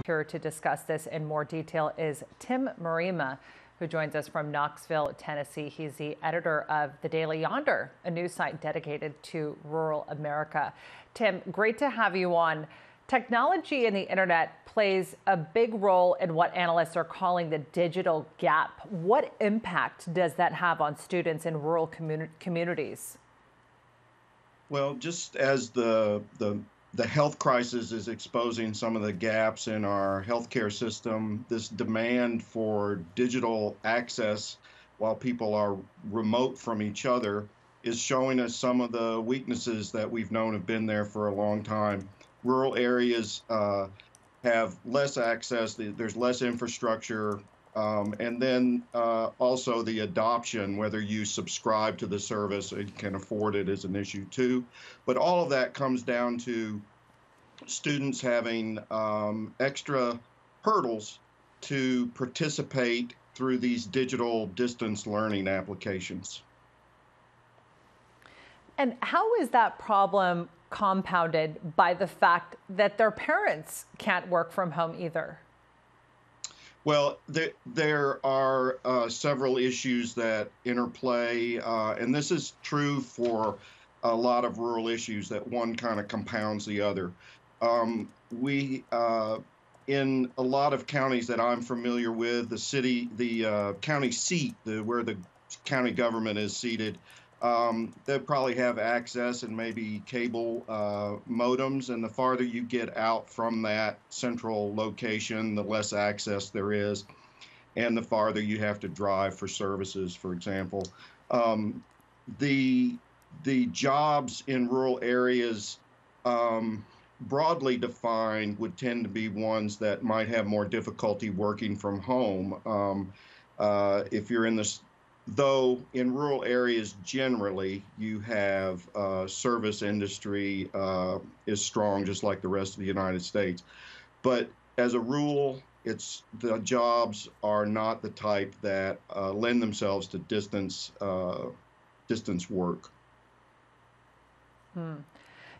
Here to discuss this in more detail is Tim Marema, who joins us from Knoxville, Tennessee. He's the editor of the Daily Yonder, a news site dedicated to rural America. Tim, great to have you on. Technology and the internet plays a big role in what analysts are calling the digital gap. What impact does that have on students in rural communities? Well, just as the health crisis is exposing some of the gaps in our healthcare system, this demand for digital access while people are remote from each other is showing us some of the weaknesses that we've known have been there for a long time. Rural areas have less access, there's less infrastructure, and then also the adoption, whether you subscribe to the service and can afford it, is an issue too. But all of that comes down to students having extra hurdles to participate through these digital distance learning applications. And how is that problem compounded by the fact that their parents can't work from home either? Well, there are several issues that interplay, and this is true for a lot of rural issues, that one kind of compounds the other. We in a lot of counties that I'm familiar with, the county seat, where the county government is seated, they probably have access and maybe cable modems, and the farther you get out from that central location, the less access there is, and the farther you have to drive for services, for example. The jobs in rural areas, broadly defined, would tend to be ones that might have more difficulty working from home. If you're in this Though in rural areas generally, you have service industry is strong, just like the rest of the United States. But as a rule, the jobs are not the type that lend themselves to distance work.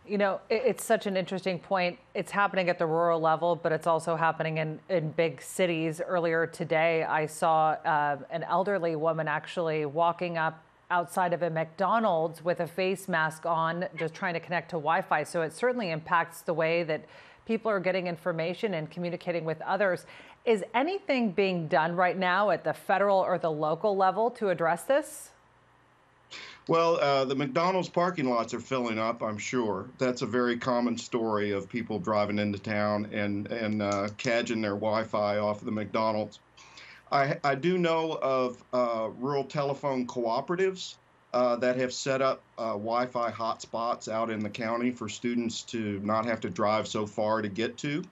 You know, it's such an interesting point. It's happening at the rural level, but it's also happening in big cities. Earlier today, I saw an elderly woman actually walking up outside of a McDonald's with a face mask on, just trying to connect to Wi-Fi. So it certainly impacts the way that people are getting information and communicating with others. Is anything being done right now at the federal or the local level to address this? Well, the McDonald's parking lots are filling up, I'm sure. That's a very common story of people driving into town and cadging their Wi-Fi off of the McDonald's. I do know of rural telephone cooperatives that have set up Wi-Fi hotspots out in the county for students to not have to drive so far to get to.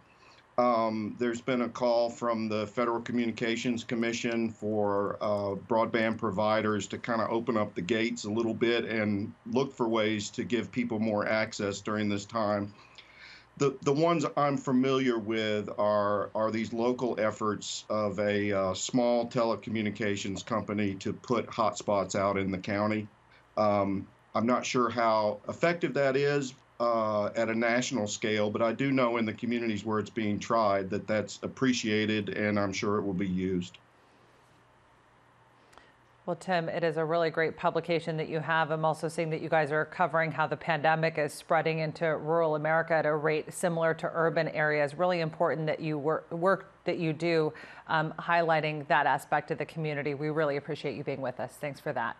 There's been a call from the Federal Communications Commission for broadband providers to kind of open up the gates a little bit and look for ways to give people more access during this time. The ones I'm familiar with are these local efforts of a small telecommunications company to put hotspots out in the county. I'm not sure how effective that is at a national scale, but I do know in the communities where it's being tried that that's appreciated, and I'm sure it will be used. Well, Tim, it is a really great publication that you have. I'm also seeing that you guys are covering how the pandemic is spreading into rural America at a rate similar to urban areas. Really important that you work that you do highlighting that aspect of the community. We really appreciate you being with us. Thanks for that.